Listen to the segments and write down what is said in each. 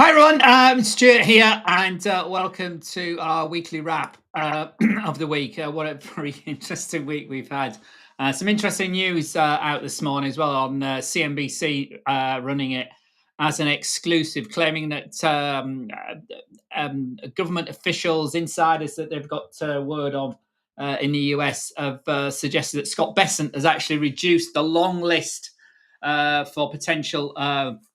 Hi, everyone. Stuart here, and welcome to our weekly wrap of the week. What a very interesting week we've had. Some interesting news out this morning as well on CNBC, running it as an exclusive, claiming that government officials, insiders that they've got word of in the US have suggested that Scott Bessent has actually reduced the long list for potential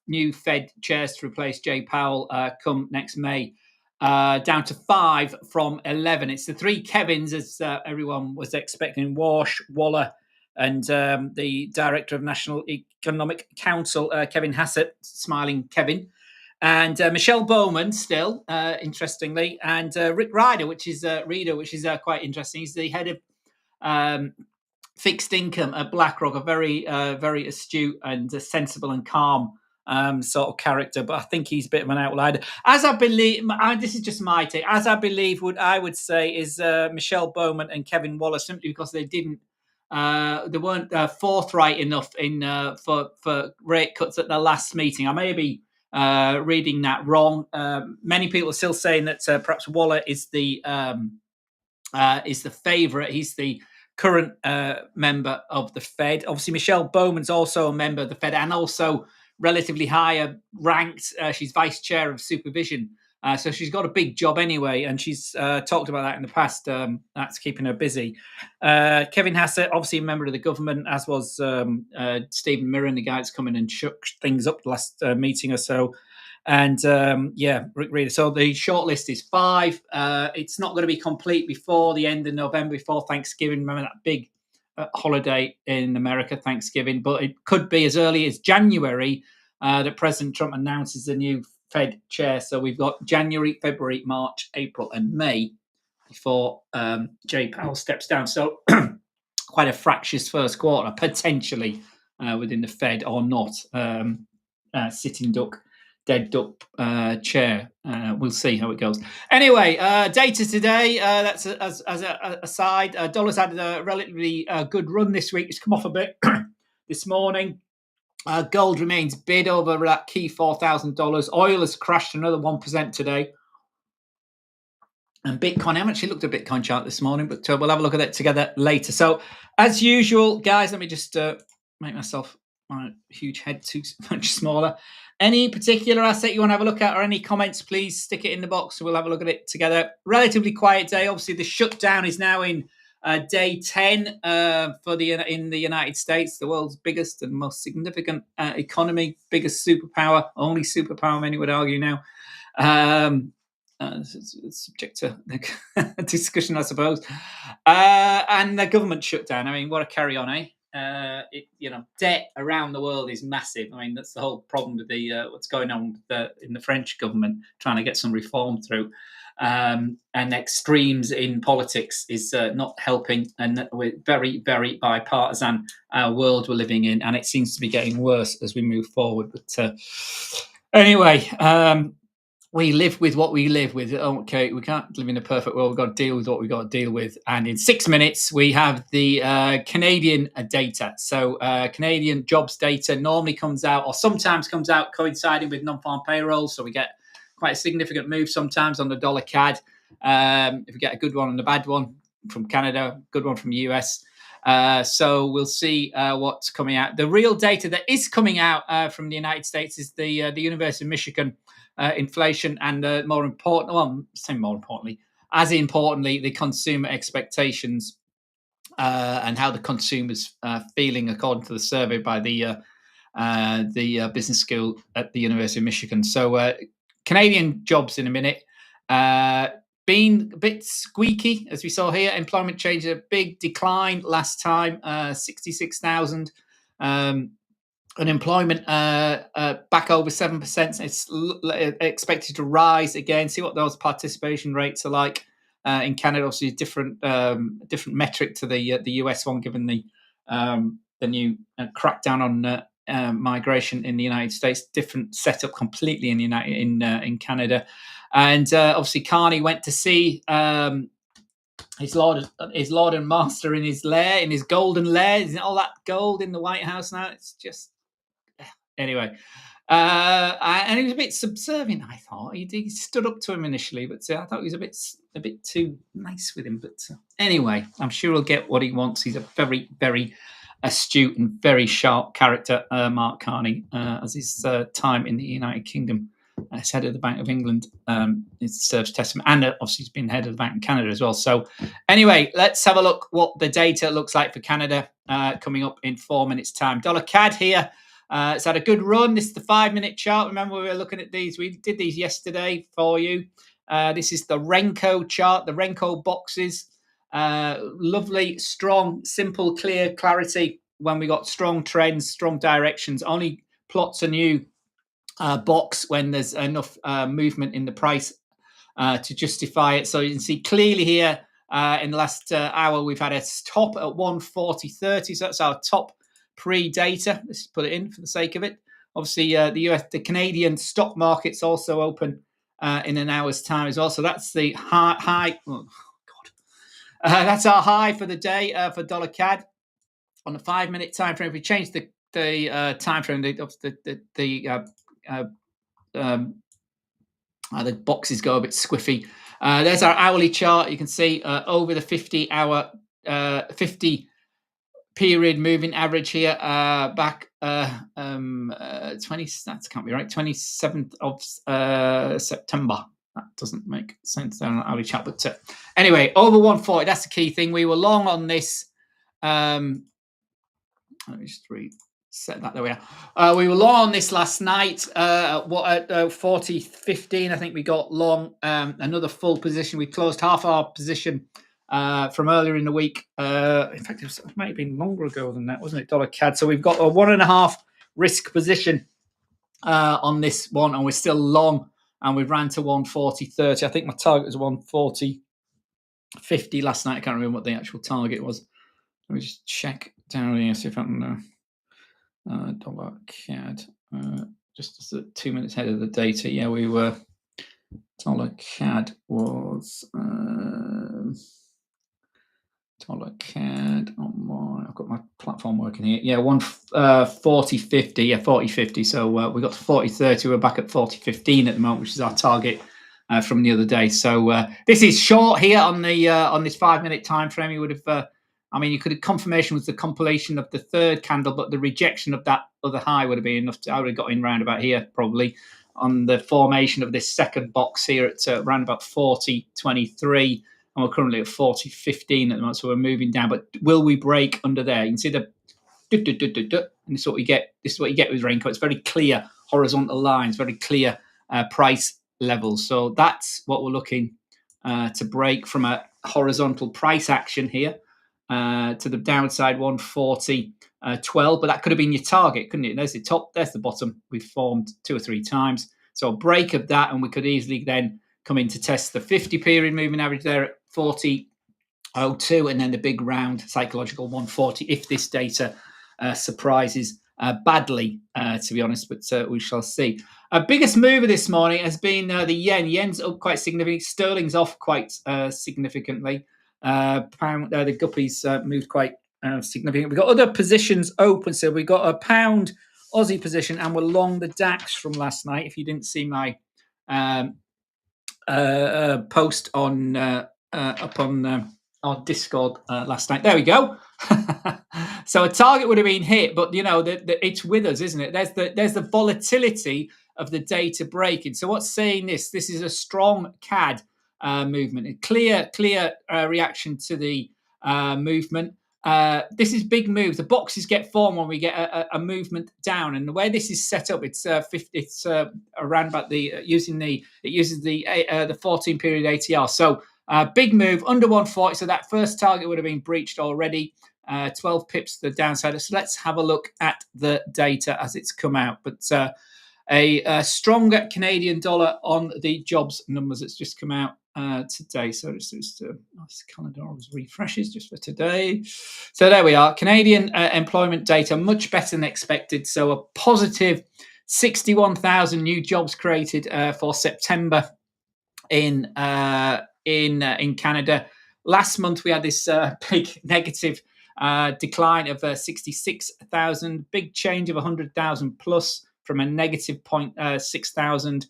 new Fed chairs to replace Jay Powell come next May, down to 5 from 11. It's the three Kevins, as everyone was expecting: Walsh, Waller, and the director of National Economic Council, Kevin Hassett, smiling Kevin, and Michelle Bowman, still interestingly, and Rick Ryder, which is quite interesting. He's the head of fixed income at BlackRock, a very astute and sensible and calm sort of character, but I think he's a bit of an outlier. As I believe, this is just my take. As I believe, I would say is Michelle Bowman and Kevin Waller, simply because they weren't forthright enough in for rate cuts at the last meeting. I may be reading that wrong. Many people are still saying that perhaps Waller is the favourite. He's the current member of the Fed. Obviously, Michelle Bowman's also a member of the Fed and also relatively higher ranked. She's vice chair of supervision. So she's got a big job anyway, and she's talked about that in the past. That's keeping her busy. Kevin Hassett, obviously a member of the government, as was Stephen Mirren, the guy that's come in and shook things up the last meeting or so. And Rick Reader. So the shortlist is 5. It's not going to be complete before the end of November, before Thanksgiving. Remember that big holiday in America, Thanksgiving. But it could be as early as January that President Trump announces the new Fed chair. So we've got January, February, March, April, and May before Jay Powell steps down. So quite a fractious first quarter, potentially, within the Fed or not. Sitting duck. Dead duck chair. We'll see how it goes. Anyway, data today. That's as a aside. Dollars had a relatively good run this week. It's come off a bit this morning. Gold remains bid over that key $4,000. Oil has crashed another 1% today. And Bitcoin, I haven't actually looked at Bitcoin chart this morning, but we'll have a look at it together later. So, as usual, guys, let me just make myself my huge head too much smaller. Any particular asset you want to have a look at, or any comments, please stick it in the box. We'll have a look at it together. Relatively quiet day. Obviously, the shutdown is now in day 10 in the United States, the world's biggest and most significant economy, biggest superpower, only superpower, many would argue now. It's subject to discussion, I suppose. And the government shutdown. I mean, what a carry on, eh? Debt around the world is massive. I mean, that's the whole problem with what's going on in the French government, trying to get some reform through. And extremes in politics is not helping. And we're very, very bipartisan world we're living in, and it seems to be getting worse as we move forward. But anyway, we live with what we live with. Okay, we can't live in a perfect world. We've got to deal with what we've got to deal with. And in 6 minutes, we have the Canadian data. So Canadian jobs data normally comes out, or sometimes comes out coinciding with non-farm payrolls. So we get quite a significant move sometimes on the dollar CAD. If we get a good one and a bad one from Canada, good one from the US. So we'll see what's coming out. The real data that is coming out from the United States is the University of Michigan inflation, and more importantly, as importantly, the consumer expectations and how the consumers feeling, according to the survey by the business school at the University of Michigan. So Canadian jobs in a minute. Been a bit squeaky, as we saw here. Employment change, a big decline last time, 66,000. Unemployment back over 7%. It's expected to rise again. See what those participation rates are like in Canada. Obviously, different metric to the US one, given the new crackdown on migration in the United States. Different setup completely in Canada. And obviously, Carney went to see his Lord and Master in his lair, in his golden lair. Isn't all that gold in the White House now? It's just anyway. And and he was a bit subservient. I thought he stood up to him initially, but I thought he was a bit too nice with him. But anyway, I'm sure he'll get what he wants. He's a very, very astute and very sharp character, Mark Carney, as his time in the United Kingdom as head of the Bank of England. It serves testament, and obviously he's been head of the Bank in Canada as well. So anyway, let's have a look what the data looks like for Canada coming up in 4 minutes' time. Dollar CAD here. It's had a good run. This is the 5-minute chart. Remember, we were looking at these. We did these yesterday for you. This is the Renko chart, the Renko boxes. Lovely, strong, simple, clear clarity when we got strong trends, strong directions. Only plots a new box when there's enough movement in the price to justify it. So you can see clearly here in the last hour, we've had a top at 140.30. So that's our top pre-data. Let's put it in for the sake of it. Obviously, the Canadian stock market's also open in an hour's time as well. So that's the high. Oh, God. That's our high for the day for dollar CAD on the 5-minute time frame. If we change the time frame, the boxes go a bit squiffy. There's our hourly chart. You can see over the 50-hour, 50 period moving average here back 20. That can't be right. 27th of September. That doesn't make sense there on the hourly chart. But anyway, over 140. That's the key thing. We were long on this. Let me just reset that. There we are. We were long on this last night. At 40.15, I think we got long. Another full position. We closed half our position from earlier in the week. In fact, it might have been longer ago than that, wasn't it? Dollar CAD. So we've got a 1.5 risk position on this one, and we're still long. And we ran to 140.30. I think my target was 140.50 last night. I can't remember what the actual target was. Let me just check down here, see if I can dollar CAD. Just 2 minutes ahead of the data. Yeah, we were. Dollar CAD was dollar CAD on my. I've got my platform working here. Yeah, 140.50. Yeah, 40.50. So we got to 40.30. We're back at 40.15 at the moment, which is our target from the other day. So this is short here on the on this 5-minute time frame. You would have. You could have confirmation was the compilation of the third candle, but the rejection of that other high would have been enough. I would have got in round about here probably on the formation of this second box here at around about 40.23, and we're currently at 40.15 at the moment. So we're moving down, but will we break under there? You can see the and this is what we get. This is what you get with Renko. It's very clear horizontal lines, very clear price levels. So that's what we're looking to break from a horizontal price action here. To the downside 140.12, but that could have been your target, couldn't it? There's the top, there's the bottom. We've formed 2 or 3 times. So a break of that, and we could easily then come in to test the 50 period moving average there at 40.02, and then the big round psychological 140 if this data surprises badly, to be honest, but we shall see. Biggest mover this morning has been the yen. Yen's up quite significantly. Sterling's off quite significantly. Pound, the guppies moved quite significantly. We've got other positions open. So we've got a pound Aussie position, and we're long the DAX from last night. If you didn't see my post on up on our Discord last night, there we go. So a target would have been hit, but it's with us, isn't it? There's the volatility of the data breaking. So what's saying this? This is a strong CAD movement, a clear reaction to the movement. This is big moves. The boxes get formed when we get a movement down, and the way this is set up, it's around about it uses the 14 period ATR. So big move under 140. So that first target would have been breached already. 12 pips to the downside. So let's have a look at the data as it's come out. But a stronger Canadian dollar on the jobs numbers that's just come out today. So just nice calendar always refreshes just for today. So there we are. Canadian employment data much better than expected. So a positive 61,000 new jobs created for September in Canada. Last month we had this big negative decline of 66,000. Big change of 100,000 plus from a negative 0.6,000.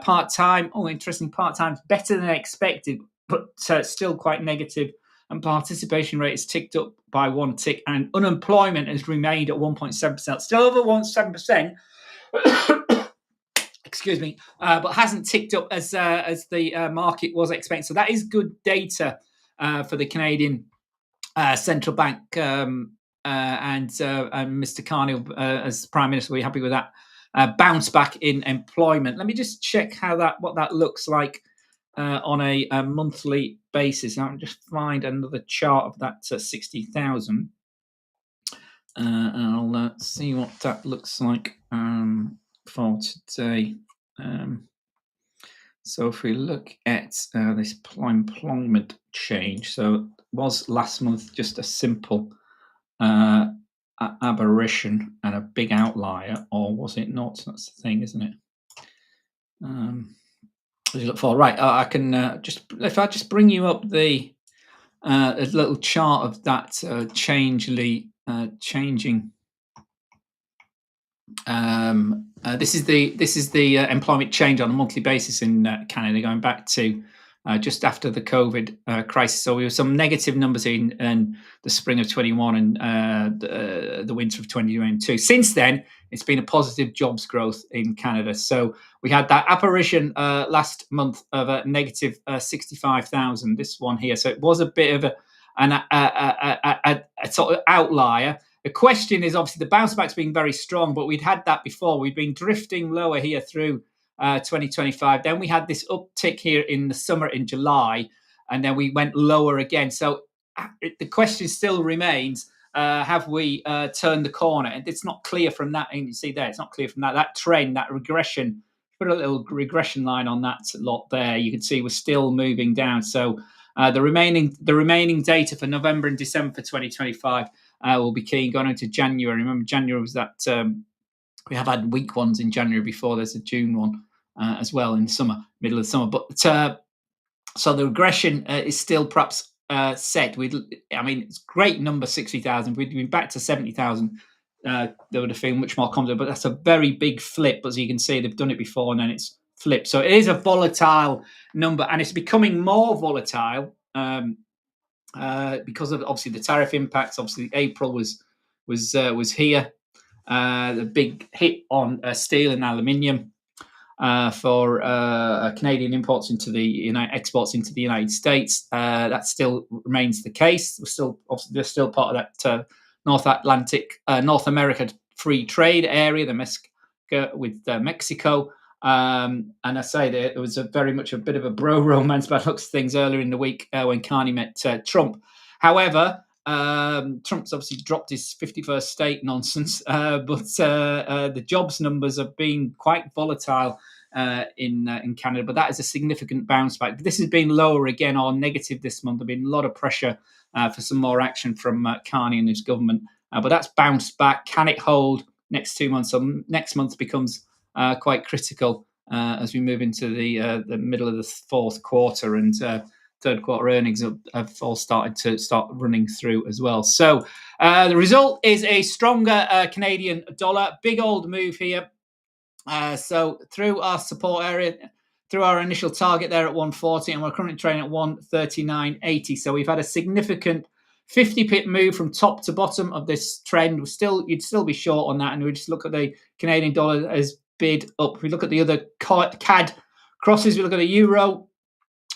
Part-time, interesting, part-time better than expected, but still quite negative. And participation rate has ticked up by 1 tick, and unemployment has remained at 1.7%, still over 1.7%. Excuse me, but hasn't ticked up as the market was expecting. So that is good data for the Canadian central bank, and Mr. Carney as Prime Minister. We're happy with that bounce back in employment. Let me just check what that looks like on a monthly basis. I'll just find another chart of that 60,000. And I'll see what that looks like for today. So if we look at this employment change, so it was last month just a simple aberration and a big outlier, or was it not? That's the thing, isn't it? As you look for, right, I can if I just bring you up the a little chart of that changing. This is the employment change on a monthly basis in Canada, going back to just after the COVID crisis. So we have some negative numbers in the spring of 21 and the winter of 2022. Since then, it's been a positive jobs growth in Canada. So we had that apparition last month of a negative 65,000. This one here. So it was a bit of a sort of outlier. The question is obviously the bounce back's been very strong, but we'd had that before. We've been drifting lower here through 2025. Then we had this uptick here in the summer in July, and then we went lower again. So the question still remains, have we turned the corner? And it's not clear from that. And you see there, it's not clear from that trend, that regression. Put a little regression line on that lot there. You can see we're still moving down. So the remaining data for November and December for 2025 will be key going into January. Remember, January was that we have had weak ones in January before. There's a June one as well in summer, middle of the summer. But so the regression is still perhaps set. It's a great number, 60,000. We'd been back to 70,000. They would have felt much more confident, but that's a very big flip. As you can see, they've done it before and then it's flipped. So it is a volatile number, and it's becoming more volatile because of obviously the tariff impacts. Obviously, April was here. The big hit on steel and aluminium for Canadian imports into the exports into the United States. That still remains the case. They're still part of that North America free trade area, with Mexico. And I say there was very much a bit of a bro romance by looks of things earlier in the week when Carney met Trump. However, Trump's obviously dropped his 51st state nonsense, but the jobs numbers have been quite volatile in Canada. But that is a significant bounce back. This has been lower again or negative this month. There's been a lot of pressure for some more action from Carney and his government. But that's bounced back. Can it hold next 2 months? So next month becomes quite critical as we move into the middle of the fourth quarter, and third quarter earnings have all started to running through as well. So the result is a stronger Canadian dollar. Big old move here. So through our support area, through our initial target there at 140, and we're currently trading at 139.80. So we've had a significant 50 pip move from top to bottom of this trend. You'd still be short on that, and we just look at the Canadian dollar as bid up. If we look at the other CAD crosses, we look at the euro,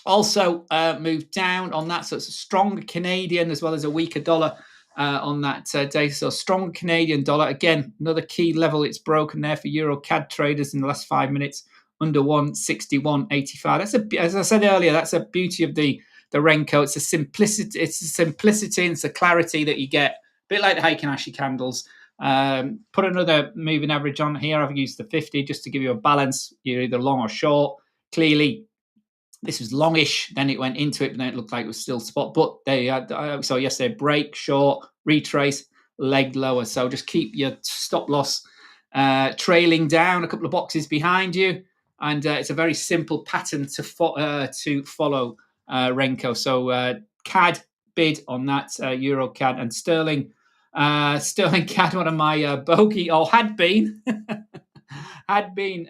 also moved down on that. So it's a stronger Canadian as well as a weaker dollar on that day. So strong Canadian dollar. Again, another key level it's broken there for euro CAD traders in the last 5 minutes, under 161.85. As I said earlier, that's a beauty of the Renko. It's a simplicity and it's a clarity that you get, a bit like the Heiken Ashi candles. Put another moving average on here. I've used the 50 just to give you a balance. You're either long or short. Clearly, this was longish. Then it went into it, but then it looked like it was still spot. But there you are. So yesterday, break, short, retrace, leg lower. So just keep your stop loss trailing down a couple of boxes behind you. And it's a very simple pattern to follow Renko. So CAD bid on that, Euro CAD, and Sterling CAD, one of my bogey, or had been had been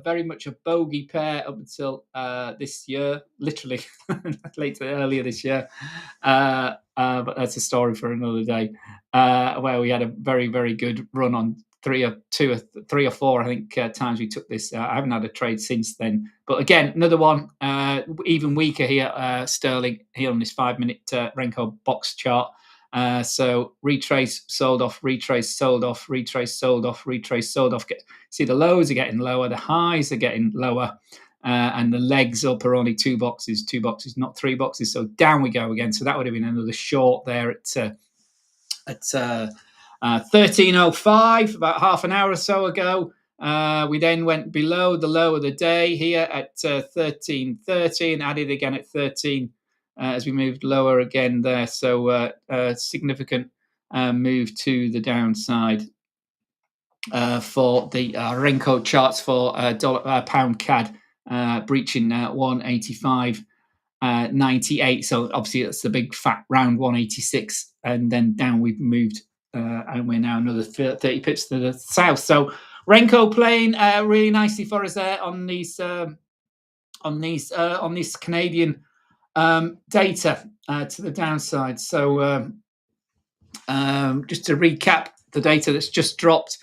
very much a bogey pair up until this year, literally earlier this year. But that's a story for another day. Where we had a very, very good run on three or four, I think, times we took this. I haven't had a trade since then. But again, another one, even weaker here, sterling here on this 5-minute Renko box chart. So retrace, sold off, retrace, sold off, retrace, sold off, retrace, sold off. See, the lows are getting lower, the highs are getting lower, and the legs up are only two boxes, not three boxes. So down we go again. So that would have been another short there at 13:05, about half an hour or so ago. We then went below the low of the day here at 13:30 and added again at 13 as we moved lower again there. So significant move to the downside for the Renko charts for pound CAD breaching 185.98. So obviously that's the big fat round 186, and then down we've moved, and we're now another 30 pips to the south. So Renko playing really nicely for us there on these Canadian data to the downside. So just to recap the data that's just dropped.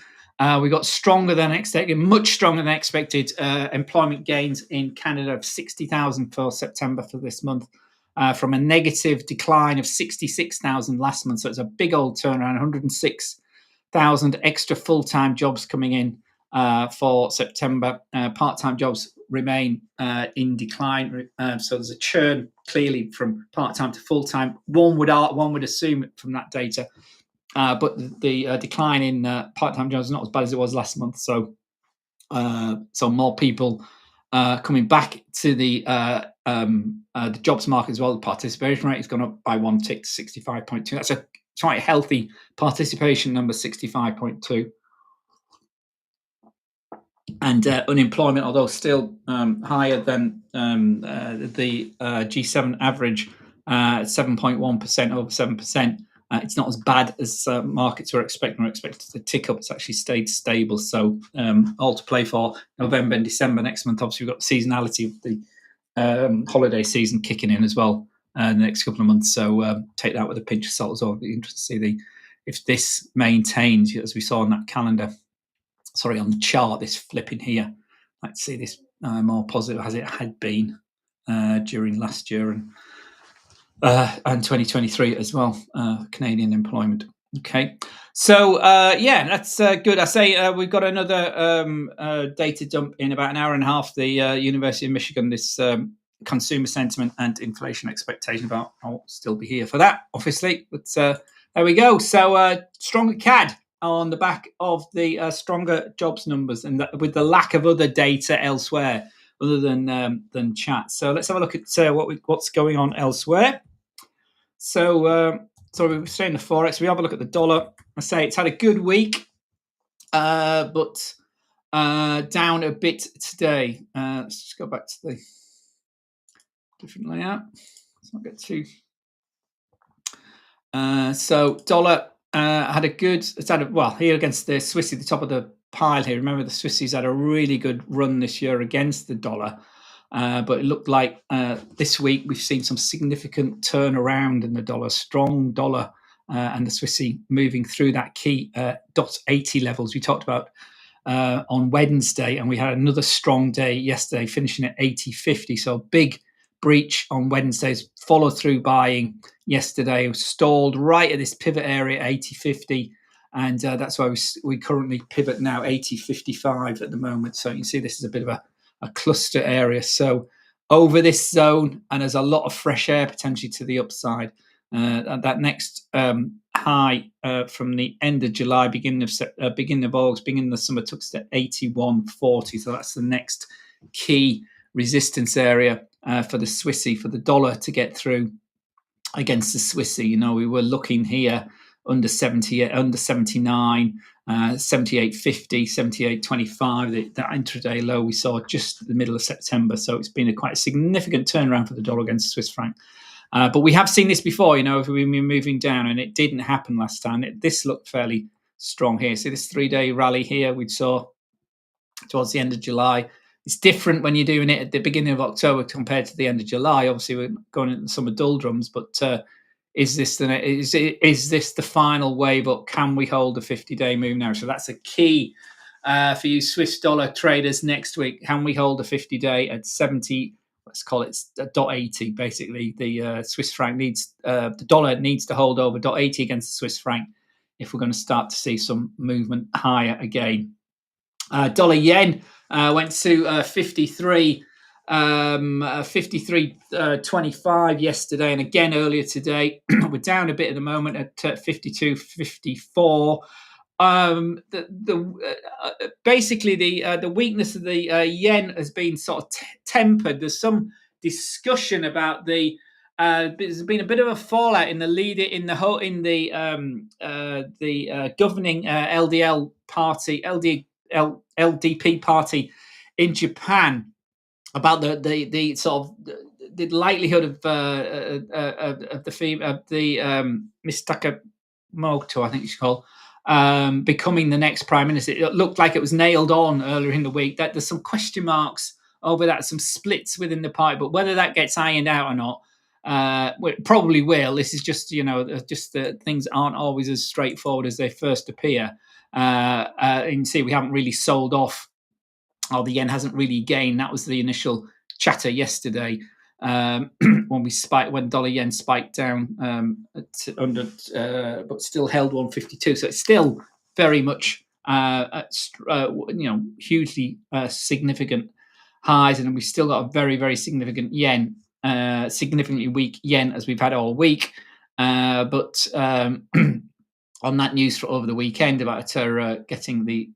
We got stronger than expected, much stronger than expected employment gains in Canada of 60,000 for September for this month, from a negative decline of 66,000 last month. So it's a big old turnaround, 106,000 extra full-time jobs coming in for September. Part-time jobs remain in decline. So there's a churn clearly from part-time to full-time. One would assume from that data. But the decline in part-time jobs is not as bad as it was last month. So more people coming back to the jobs market as well. The participation rate has gone up by one tick to 65.2. That's a quite healthy participation number, 65.2. And unemployment, although still higher than the G7 average, 7.1%, over 7%. It's not as bad as markets were expecting. We're expected to tick up. It's actually stayed stable. So all to play for November and December next month. Obviously, we've got the seasonality of the holiday season kicking in as well the next couple of months. So take that with a pinch of salt as well. It'll be interesting to see if this maintains, as we saw on that calendar. Sorry, on the chart, this flipping here. Let's see this more positive as it had been during last year and 2023 as well, Canadian employment. Okay, so that's good. I say we've got another data dump in about an hour and a half. The University of Michigan, this consumer sentiment and inflation expectation. About I'll still be here for that, obviously. But there we go. So stronger CAD on the back of the stronger jobs numbers, and with the lack of other data elsewhere other than chat. So let's have a look at what's going on elsewhere. So we were saying the Forex. We have a look at the dollar. I say it's had a good week, but down a bit today. Let's just go back to the different layout. Let's not get too. So dollar had a good. It's had here against the Swissy, the top of the pile here. Remember, the Swissies had a really good run this year against the dollar. But it looked like this week we've seen some significant turnaround in the dollar, strong dollar, and the Swissy moving through that key .80 levels we talked about on Wednesday, and we had another strong day yesterday, finishing at 80.50. So big breach on Wednesday's follow through buying yesterday, stalled right at this pivot area, 80.50. And that's why we currently pivot now 80.55 at the moment. So you can see this is a bit of a cluster area. So over this zone, and there's a lot of fresh air potentially to the upside. That next high from the end of July, beginning of August, beginning of the summer, took us to 81.40. So that's the next key resistance area for the Swissy, for the dollar to get through against the Swissy. You know, we were looking here under 70, under 79, 78.50, 78.25. That intraday low we saw just at the middle of September. So it's been quite a significant turnaround for the dollar against the Swiss franc. But we have seen this before, you know, if we've been moving down, and it didn't happen last time. This looked fairly strong here. See this 3-day rally here we saw towards the end of July. It's different when you're doing it at the beginning of October compared to the end of July. Obviously, we're going into the summer doldrums, but is this the final wave up? Can we hold a 50-day move now? So that's a key for you Swiss dollar traders next week. Can we hold a 50-day at 70? Let's call it .80. Basically, the Swiss franc needs the dollar needs to hold over .80 against the Swiss franc if we're going to start to see some movement higher again. Dollar yen went to 53. 53.25 yesterday, and again earlier today. We're down a bit at the moment at 52.54. Basically the weakness of the yen has been sort of tempered. There's some discussion about there's been a bit of a fallout in the leader in the governing LDL party, LDP party in Japan, about the sort of the likelihood of the Miss Takamoto, I think she's called, becoming the next prime minister. It looked like it was nailed on earlier in the week. That there's some question marks over that, some splits within the party, but whether that gets ironed out or not, it probably will. This is just just things aren't always as straightforward as they first appear. And you see, we haven't really sold off. The yen hasn't really gained. That was the initial chatter yesterday when dollar yen spiked down under, but still held 152. So it's still very much hugely significant highs, and we've still got a very, very significant yen, significantly weak yen as we've had all week. But on that news for over the weekend about getting the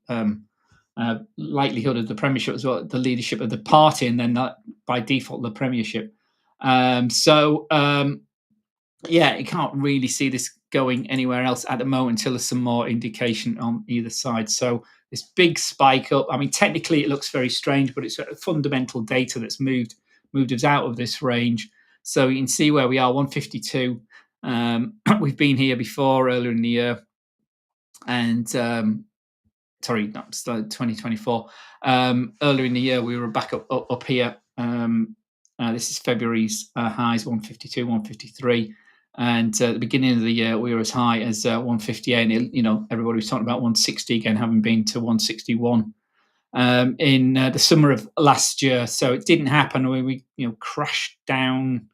likelihood of the premiership as well, the leadership of the party, and then that by default the premiership. You can't really see this going anywhere else at the moment until there's some more indication on either side. So this big spike up, I mean, technically it looks very strange, but it's fundamental data that's moved us out of this range. So you can see where we are, 152. We've been here before earlier in the year, and 2024. Earlier in the year, we were back up here. This is February's highs, 152, 153. And at the beginning of the year, we were as high as 158. And, everybody was talking about 160 again, having been to 161 in the summer of last year. So it didn't happen. We crashed down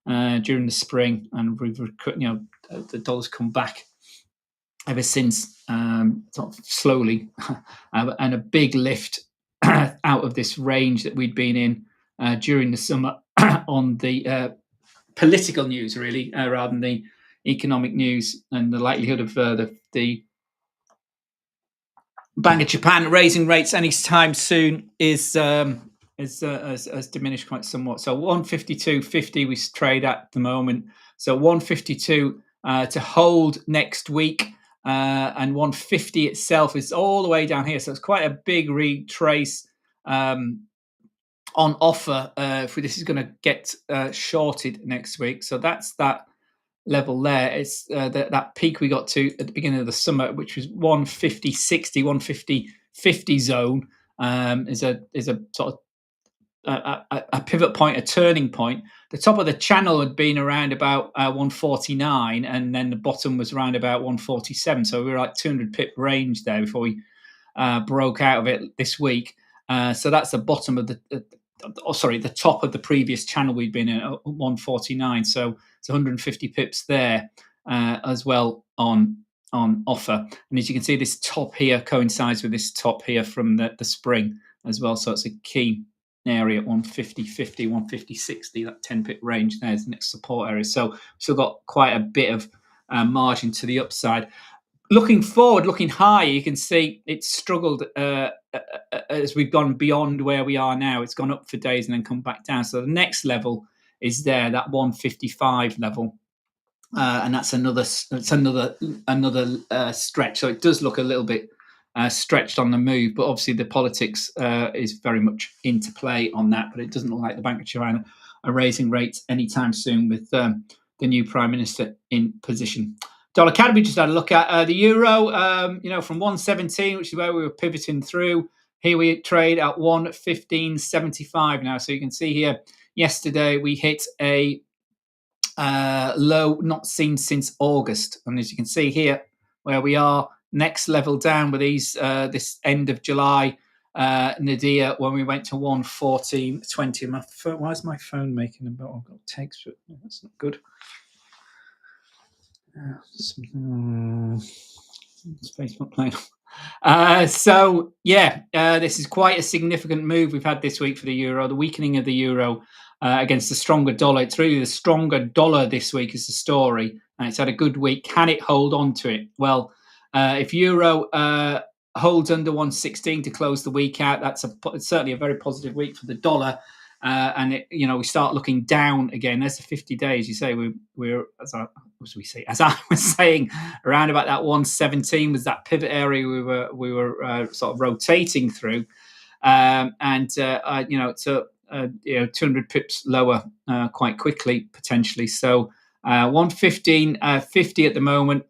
during the spring, and we've, the dollar's come back ever since, sort of slowly, and a big lift out of this range that we'd been in during the summer on the political news, really, rather than the economic news, and the likelihood of the Bank of Japan raising rates anytime soon has diminished quite somewhat. So 152.50 we trade at the moment. So 152 to hold next week. And 150 itself is all the way down here, so it's quite a big retrace on offer if this is going to get shorted next week. So that's that level there. It's that peak we got to at the beginning of the summer, which was 150.60, 150.50 zone, is a sort of a pivot point, a turning point. The top of the channel had been around about 149, and then the bottom was around about 147. So we were like 200 pip range there before we broke out of it this week. So that's the bottom of the top of the previous channel we'd been in at 149. So it's 150 pips there as well on offer. And as you can see, this top here coincides with this top here from the spring as well. So it's a key area at 150.50, 150.60, that 10 pip range there is the next support area. So we've still got quite a bit of margin to the upside. Looking forward, looking high, you can see it's struggled as we've gone beyond where we are now. It's gone up for days and then come back down. So the next level is there, that 155 level, and that's another stretch. So it does look a little bit stretched on the move, but obviously the politics is very much into play on that. But it doesn't look like the Bank of China are raising rates anytime soon with the new Prime Minister in position. Dollar CAD, we just had a look at the euro, from 117, which is where we were pivoting through, Here we trade at 115.75 now. So you can see here, yesterday we hit a low not seen since August. And as you can see here, where we are, next level down with these this end of July nadir when we went to 114.20. Why is my phone making a bit? I've got text. That's not good. Facebook playing. So yeah, this is quite a significant move we've had this week for the euro. The weakening of the euro against the stronger dollar. It's really the stronger dollar this week is the story, and it's had a good week. Can it hold on to it? Well, if euro holds under 116 to close the week out, it's certainly a very positive week for the dollar. And it, we start looking down again. There's the 50 days. You say we're as I was saying, around about that 117 was that pivot area we were sort of rotating through, to 200 pips lower quite quickly potentially. So 115.50 at the moment.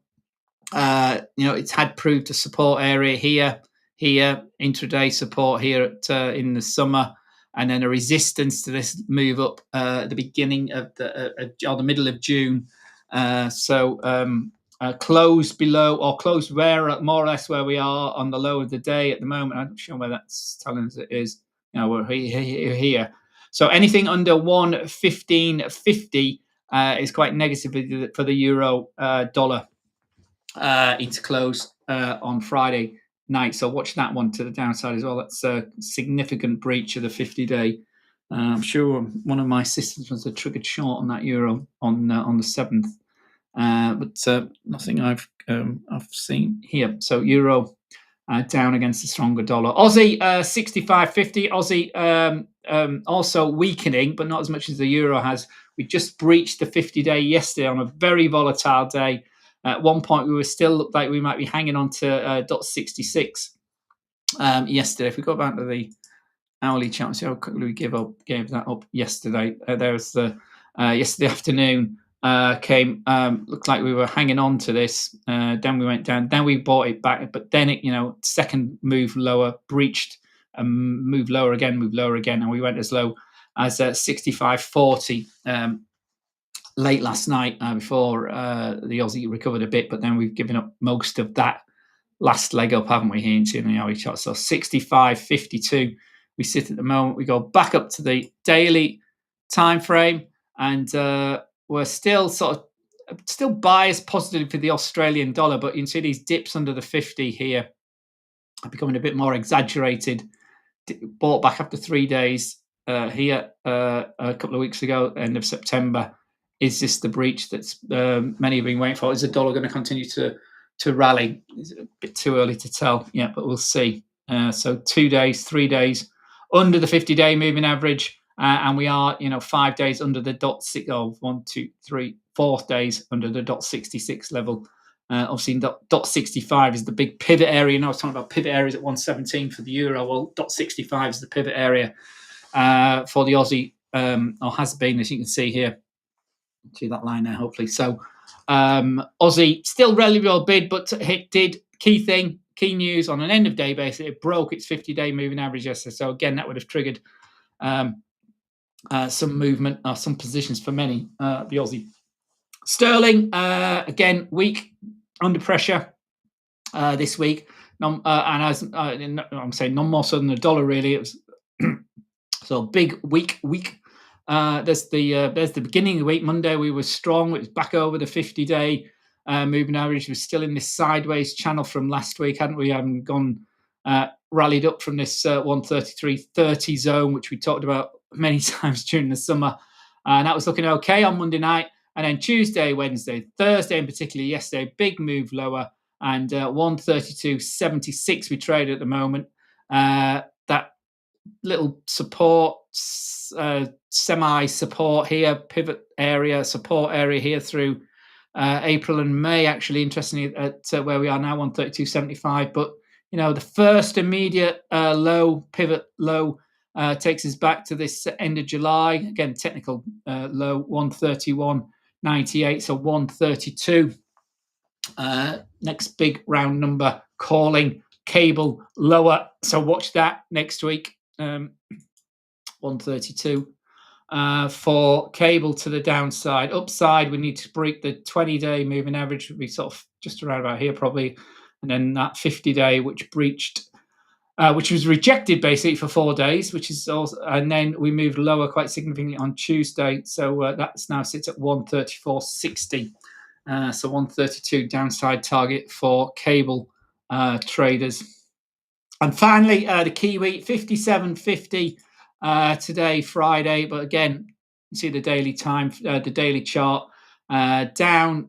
It's had proved a support area here, intraday support here in the summer. And then a resistance to this move up at the beginning of the middle of June. Closed below or closed more or less where we are on the low of the day at the moment. I'm not sure where that's telling us it is. We're here. So anything under 115.50 is quite negative for the euro dollar into close on Friday night. So watch that one to the downside as well. That's a significant breach of the 50-day. I'm sure one of my systems was a triggered short on that euro on the 7th, but nothing I've seen here. So euro down against the stronger dollar. Aussie 65.50. Aussie also weakening, but not as much as the euro has. We just breached the 50-day yesterday on a very volatile day. At one point, we still looked like we might be hanging on to .66 yesterday. If we go back to the hourly chart, see how quickly we gave that up yesterday. There was the yesterday afternoon looked like we were hanging on to this. Then we went down. Then we bought it back, but then it, second move lower, breached, move lower again, and we went as low as 65.40. Late last night before the Aussie recovered a bit, but then we've given up most of that last leg up, haven't we, here in the hourly chart? So 65.52 we sit at the moment. We go back up to the daily time frame, and we're still biased positively for the Australian dollar, but you can see these dips under the 50 here are becoming a bit more exaggerated. Bought back after 3 days here a couple of weeks ago, end of September. Is this the breach that's many have been waiting for? Is the dollar going to continue to rally? It's a bit too early to tell yet, but we'll see. So 2 days, 3 days under the 50-day moving average, and we are 5 days under the dot 6. Oh, 1, 2, 3, 4 days under the dot 66 level. Obviously, dot 65 is the big pivot area. I was talking about pivot areas at 117 for the euro. Well, dot 65 is the pivot area for the Aussie, or has been, as you can see here. See that line there, hopefully. So Aussie still relatively well bid, but it did key news on an end of day basis. It broke its 50-day moving average yesterday. So again, that would have triggered some movement, some positions for many. The Aussie sterling again weak, under pressure this week. And as I'm saying, none more so than the dollar. Really, it was so big, weak. There's the beginning of the week. Monday we were strong. It was back over the 50-day moving average. We're still in this sideways channel from last week, hadn't we? Haven't gone rallied up from this 133.30 zone, which we talked about many times during the summer, and that was looking okay on Monday night. And then Tuesday, Wednesday, Thursday, and particularly yesterday, big move lower, and 132.76 we trade at the moment. That little support, semi-support here, pivot area, support area here through April and May, actually, interestingly, at where we are now, 132.75. But, the first immediate low, pivot low, takes us back to this end of July. Again, technical low, 131.98, so 132. Next big round number calling cable lower, so watch that next week. 132 for cable to the downside. Upside, we need to break the 20-day moving average, would be sort of just around about here probably, and then that 50-day which breached, which was rejected basically for 4 days, which is also, and then we moved lower quite significantly on Tuesday, so that's now sits at 134.60. So 132 downside target for cable traders. And finally, the Kiwi 57.50 today, Friday. But again, you see the daily the daily chart down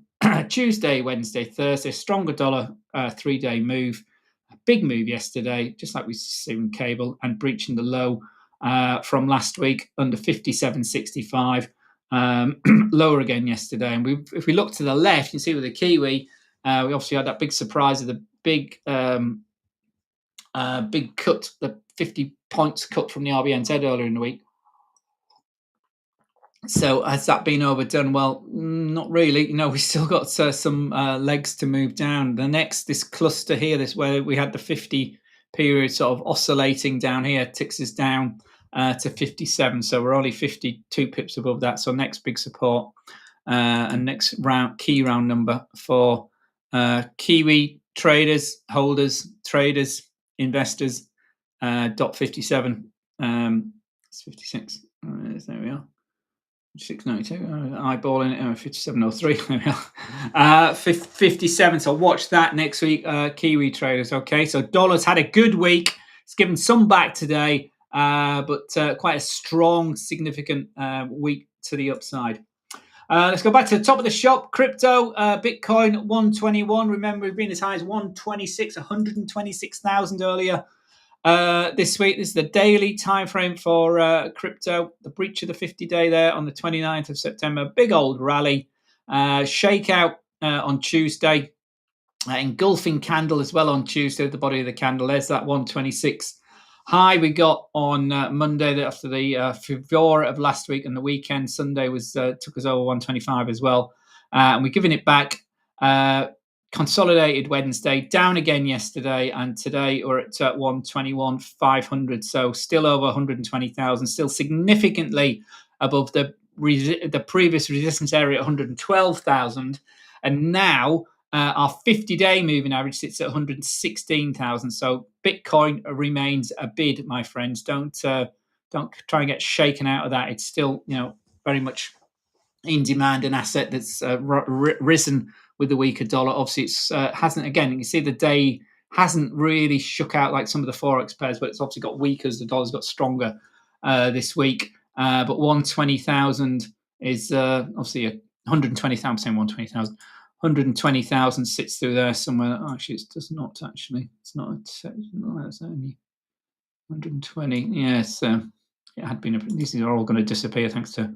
Tuesday, Wednesday, Thursday. Stronger dollar, 3-day move. A big move yesterday, just like we see in cable, and breaching the low from last week under 57.65. Lower again yesterday. And if we look to the left, you can see with the Kiwi, we obviously had that big surprise of the big cut, the 50 points cut from the RBNZ earlier in the week. So has that been overdone? Well, not really. We still got some legs to move down. This cluster here, this where we had the 50 period sort of oscillating down here, ticks us down to 57. So we're only 52 pips above that. So next big support and next key round number for Kiwi traders, holders, traders, investors, dot 57. It's 56. There we are. 692. Eyeballing it. 5703. There we are. 57. So watch that next week, Kiwi traders. Okay. So dollars had a good week. It's given some back today, but quite a strong, significant week to the upside. Let's go back to the top of the shop. Crypto, Bitcoin 121. Remember, we've been as high as 126,000 earlier this week. This is the daily time frame for crypto. The breach of the 50-day there on the 29th of September. Big old rally. Shakeout on Tuesday. Engulfing candle as well on Tuesday at the body of the candle. There's that 126 high we got on Monday after the furore of last week and the weekend. Sunday took us over 125 as well, and we're giving it back. Consolidated Wednesday, down again yesterday, and today we're at 121,500. So still over 120,000, still significantly above the previous resistance area at 112,000, and now our 50-day moving average sits at 116,000. So Bitcoin remains a bid, my friends. Don't try and get shaken out of that. It's still, very much in demand, an asset that's risen with the weaker dollar. Obviously, it's hasn't. Again, you can see the day hasn't really shook out like some of the forex pairs, but it's obviously got weaker as the dollar's got stronger this week. But 120,000 is obviously 120,000. I'm saying 120,000. 120,000 sits through there somewhere. Actually, it does not actually. It's not. It's only 120. Yes, it had been. These are all going to disappear thanks to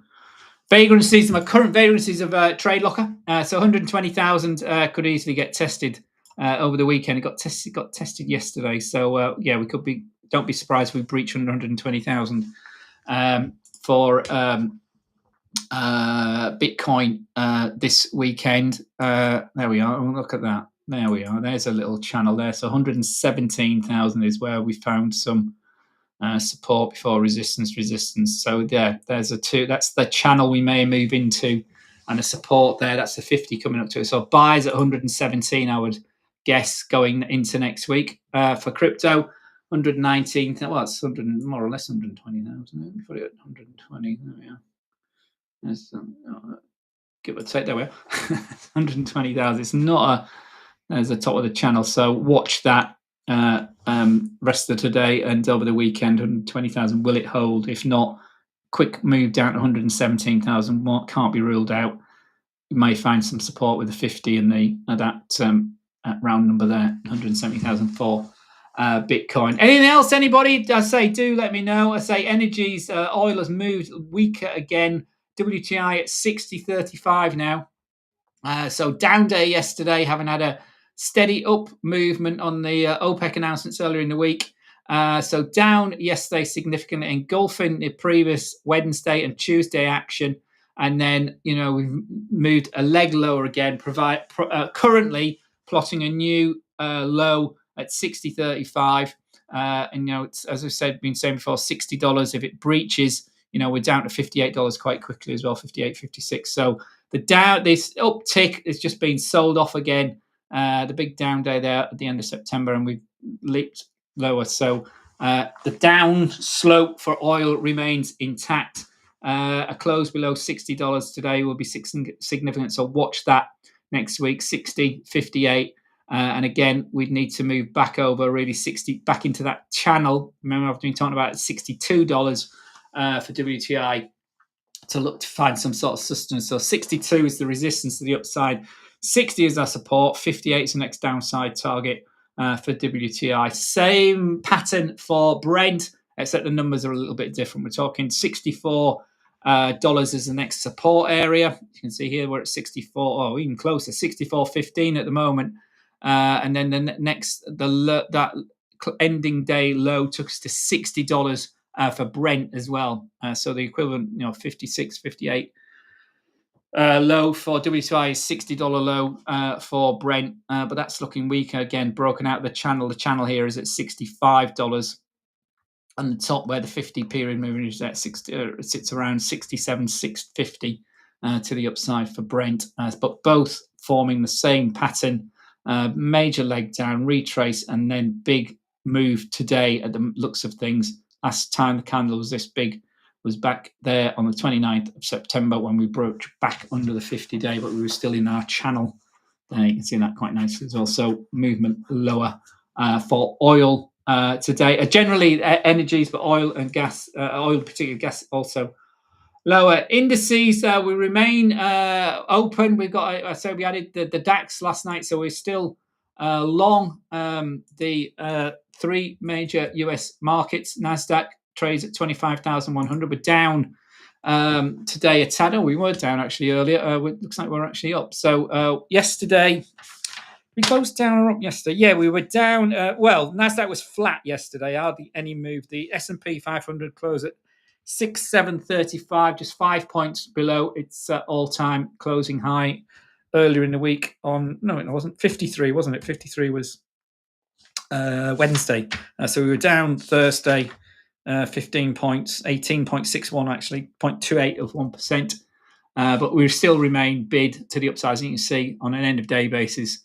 vagrancies. My current vagrancies of Trade Locker. So 120,000 could easily get tested over the weekend. It got tested yesterday. So we could be. Don't be surprised if we breach 120,000 for Bitcoin this weekend. There we are. Look at that. There we are. There's a little channel there. So 117,000 is where we found some support before resistance. So there's a two. That's the channel we may move into, and a support there. That's the 50 coming up to it. So buys at 117, I would guess, going into next week for crypto. 119. Well, it's 100, more or less 120,000. Let me put it at 120. There we are. Give or take, there we are. 120,000. It's not there's the top of the channel. So watch that rest of today and over the weekend. 120,000. Will it hold? If not, quick move down to 117,000. Can't be ruled out. You may find some support with the 50 and that round number there. 170,000 for Bitcoin. Anything else, anybody? I say do let me know. I say energies, oil has moved weaker again. WTI at 60.35 now. So down day yesterday, having had a steady up movement on the OPEC announcements earlier in the week. So down yesterday significantly, engulfing the previous Wednesday and Tuesday action. And then, we've moved a leg lower again, currently plotting a new low at 60.35. And it's, as I said, been saying before, $60. If it breaches, we're down to $58 quite quickly as well, 58.56. So this uptick is just being sold off again. The big down day there at the end of September, and we've leaped lower. So the down slope for oil remains intact. A close below $60 today will be significant. So watch that next week, 60.58. And again, we'd need to move back over really 60 back into that channel. Remember, I've been talking about $62 for WTI to look to find some sort of sustenance. So 62 is the resistance to the upside, 60 is our support, 58 is the next downside target for WTI. Same pattern for Brent, except the numbers are a little bit different. We're talking $64 is the next support area. You can see here we're at 64, or even closer, 64.15 at the moment. And then the next, that ending day low took us to $60 for Brent as well. So the equivalent, 56, 58 low for WTI is $60 low for Brent, but that's looking weaker again, broken out of the channel. The channel here is at $65. On the top, where the 50 period moving is at 60, it sits around 67,650 to the upside for Brent, but both forming the same pattern. Major leg down, retrace, and then big move today at the looks of things. Last time the candle was this big was back there on the 29th of September when we broke back under the 50-day, but we were still in our channel. You can see that quite nicely as well. So movement lower for oil today. Generally, energies, but oil and gas, oil, particularly gas, also lower. Indices, we remain open. We've got, I said, we added the DAX last night, so we're still long the three major US markets. NASDAQ trades at 25,100. We're down today a tad. We were down actually earlier. It looks like we're actually up. So yesterday, we closed down or up yesterday. Yeah, we were down. NASDAQ was flat yesterday, hardly any move. The S&P 500 closed at 6,735, just 5 points below its all-time closing high earlier in the week. No, it wasn't 53, wasn't it? 53 was Wednesday. So we were down Thursday, 15 points, 18.61 actually, 0.28 of 1%. But we still remain bid to the upside. As you can see, on an end-of-day basis,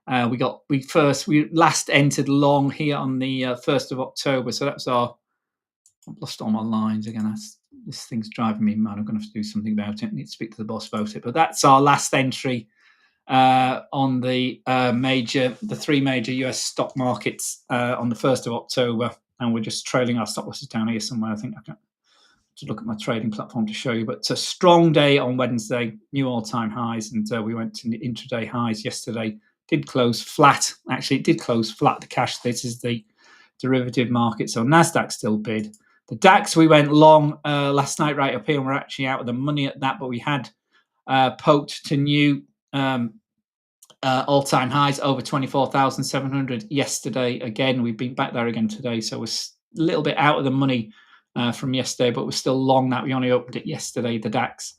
we last entered long here on the 1st of October. So that's I've lost all my lines again. This thing's driving me mad. I'm going to have to do something about it. I need to speak to the boss about it. But that's our last entry on the three major US stock markets on the 1st of October. And we're just trailing our stop losses down here somewhere. I think I can to look at my trading platform to show you. But it's a strong day on Wednesday, new all-time highs. And we went to the intraday highs yesterday. Did close flat. Actually, it did close flat. The cash, this is the derivative market. So NASDAQ still bid. The DAX, we went long last night right up here, and we're actually out of the money at that, but we had poked to new all-time highs over 24,700 yesterday. Again, we've been back there again today, so we're a little bit out of the money from yesterday, but we're still long that. We only opened it yesterday, the DAX.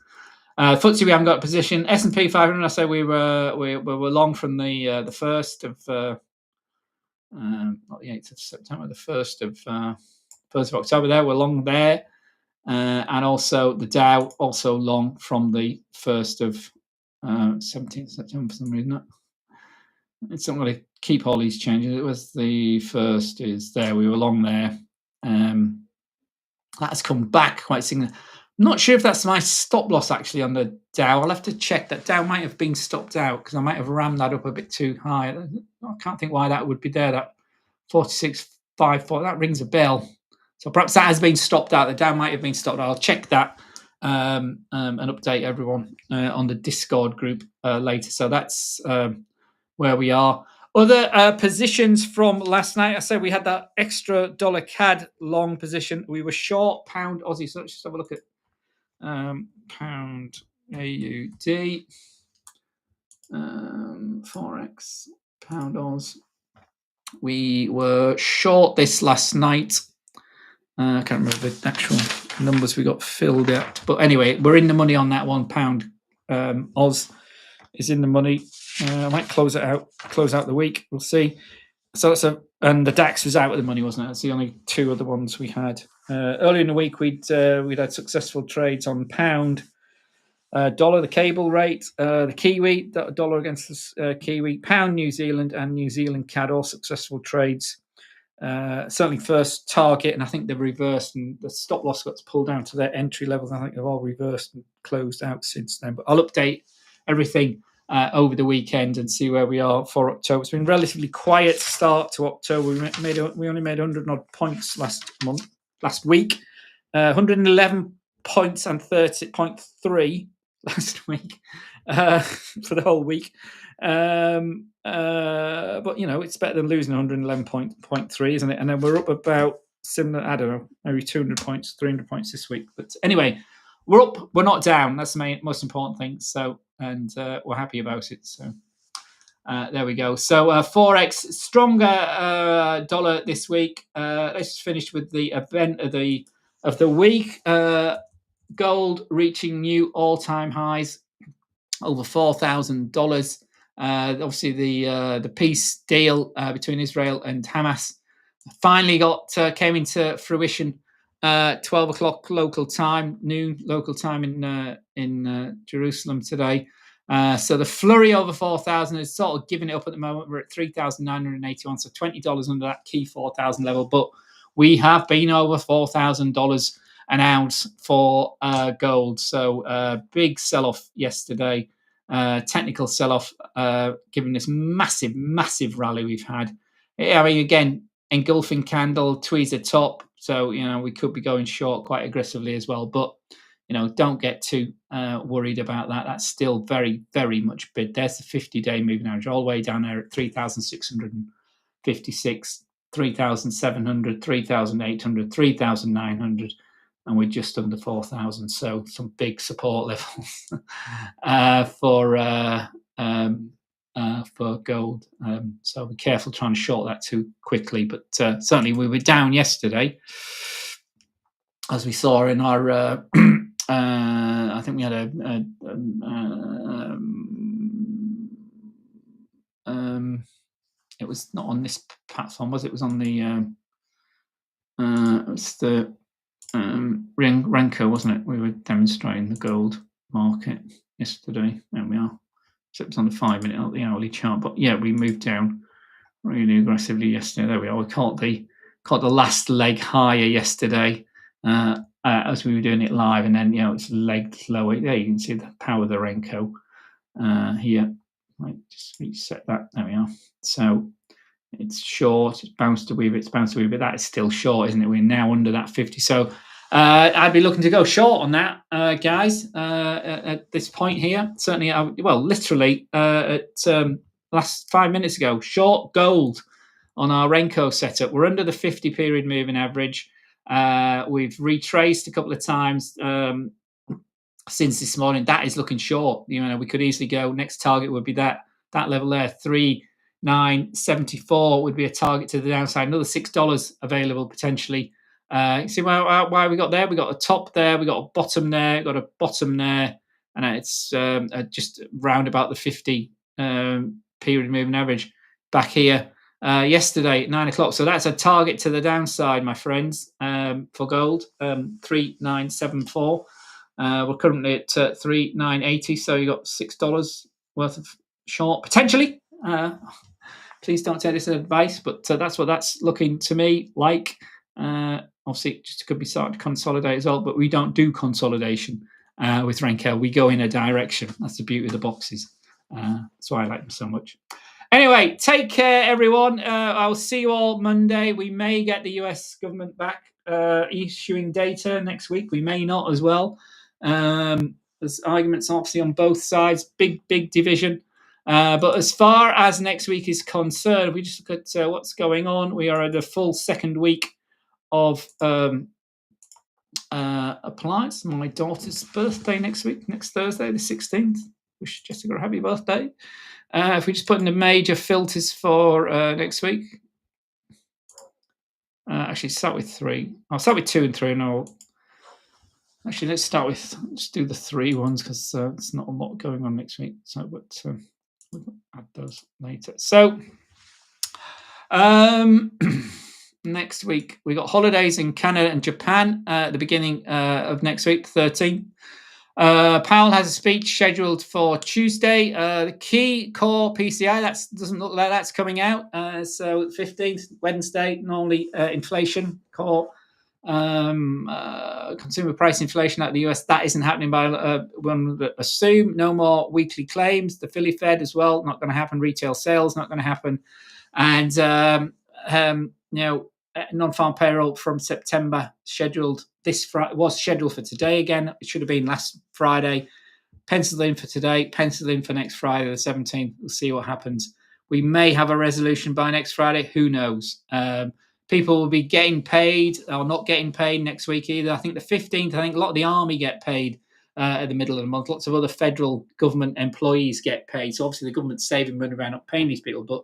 FTSE, we haven't got a position. S&P 500, I say we were long from the 1st of, not the 8th of September, the 1st of October there. We're long there. And also the Dow, also long from the 1st of 17th September for some reason. It's not going to keep all these changes. It was the 1st is there. We were long there. That has come back quite significantly. I'm not sure if that's my stop loss actually on the Dow. I'll have to check. That Dow might have been stopped out because I might have rammed that up a bit too high. I can't think why that would be there. That 46.54, that rings a bell. So perhaps that has been stopped out. The Dow might have been stopped out. I'll check that and update everyone on the Discord group later. So that's where we are. Other positions from last night. I said we had that extra dollar CAD long position. We were short pound Aussie. So let's just have a look at pound AUD, Forex, pound Oz. We were short this last night. I can't remember the actual numbers we got filled out. But anyway, we're in the money on that £1. Oz is in the money. I might close out the week. We'll see. and the DAX was out of the money, wasn't it? That's the only two other ones we had. Earlier in the week, we'd had successful trades on pound, dollar, the cable rate, the Kiwi, dollar against the Kiwi, pound, New Zealand, and New Zealand CAD, all successful trades. Certainly first target, and I think they've reversed, and the stop loss got pulled down to their entry levels. I think they've all reversed and closed out since then. But I'll update everything over the weekend and see where we are for October. It's been a relatively quiet start to October. We only made 100 odd points last week, 111 points and 30.3 last week for the whole week. But it's better than losing 111.3, isn't it? And then we're up about similar, I don't know, maybe 200 points, 300 points this week. But anyway, we're up, we're not down. That's the most important thing. So, and we're happy about it. So there we go. So Forex, stronger dollar this week. Let's just finish with the event of the week. Gold reaching new all-time highs, over $4,000. Obviously, the peace deal between Israel and Hamas finally came into fruition. 12 o'clock local time, noon local time in Jerusalem today. So the flurry over 4,000 is sort of giving it up at the moment. We're at 3,981, so $20 under that key 4,000 level. But we have been over $4,000 an ounce for gold. So big sell-off yesterday. Technical sell-off, given this massive rally we've had. I mean, again, engulfing candle, tweezer top. So, we could be going short quite aggressively as well. But, don't get too worried about that. That's still very, very much bid. There's the 50-day moving average all the way down there at 3,656, 3,700, 3,800, 3,900. And we're just under 4,000. So some big support levels for gold. So be careful trying to short that too quickly. But certainly we were down yesterday, as we saw in our. I think we had it was not on this platform, was it? It was on the. It was the. Renko, wasn't it? We were demonstrating the gold market yesterday. There we are. So it was on the 5-minute, not the hourly chart. But yeah, we moved down really aggressively yesterday. There we are. We caught the last leg higher yesterday as we were doing it live, and then it's legged lower. There you can see the power of the Renko here. Right, just reset that. There we are. So it's short. It's bounced a wee bit. But that is still short, isn't it? We're now under that 50. So I'd be looking to go short on that, guys. At this point here, certainly. Literally at last 5 minutes ago, short gold on our Renko setup. We're under the 50 period moving average. We've retraced a couple of times since this morning. That is looking short. We could easily go. Next target would be that level there, 3,974 would be a target to the downside. Another $6 available potentially. You see why we got there? We got a top there, we got a bottom there, got a bottom there, and it's just round about the 50 period moving average back here yesterday at 9 o'clock. So that's a target to the downside, my friends, for gold, 3,974. We're currently at 3,980, so you got $6 worth of short potentially. Please don't take this as advice, but that's what that's looking to me like. Obviously, it just could be starting to consolidate as well, but we don't do consolidation with Renko. We go in a direction. That's the beauty of the boxes. That's why I like them so much. Anyway, take care, everyone. I'll see you all Monday. We may get the US government back issuing data next week. We may not as well. There's arguments, obviously, on both sides. Big division. But as far as next week is concerned, we just look at what's going on. We are at the full second week of appliance. My daughter's birthday next week, next Thursday, the 16th. Wish Jessica a happy birthday. If we just put in the major filters for next week, actually start with 3. I'll start with 2 and 3, and let's do the 3 ones because there's not a lot going on next week. So, but we'll add those later. So, Um, next week we got holidays in Canada and Japan at the beginning of next week, 13th. Powell has a speech scheduled for Tuesday. The key core PCI that doesn't look like that's coming out. So 15th Wednesday, normally inflation core. Consumer price inflation out of the US, that isn't happening by one would assume. No more weekly claims. The Philly Fed as well, not going to happen. Retail sales, not going to happen. And non-farm payroll from September scheduled this Friday, was scheduled for today again. It should have been last Friday. Penciled in for today, penciled in for next Friday, the 17th. We'll see what happens. We may have a resolution by next Friday. Who knows? People will be getting paid or not getting paid next week either. I think the 15th, I think a lot of the army get paid at the middle of the month. Lots of other federal government employees get paid. So obviously the government's saving money around not paying these people, but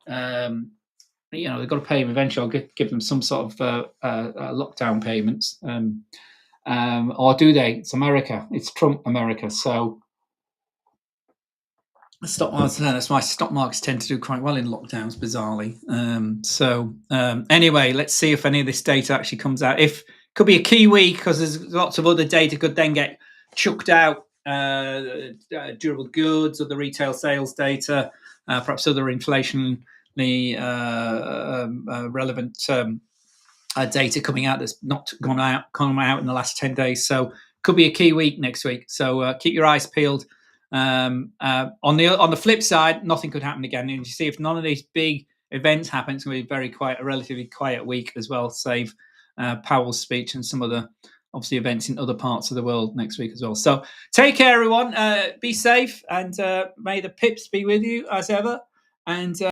they've got to pay them eventually. I'll give them some sort of lockdown payments. Or do they? It's America. It's Trump America. So stock markets, that's why stock markets tend to do quite well in lockdowns, bizarrely. Anyway, let's see if any of this data actually comes out. If could be a key week because there's lots of other data could then get chucked out. Durable goods, other retail sales data, perhaps other inflationally relevant data coming out that's not come out in the last 10 days. So could be a key week next week. So keep your eyes peeled. On the flip side, nothing could happen again. And you see, if none of these big events happen, it's going to be a relatively quiet week as well, save Powell's speech and some of the obviously events in other parts of the world next week as well. So take care, everyone. Be safe, and may the pips be with you as ever. And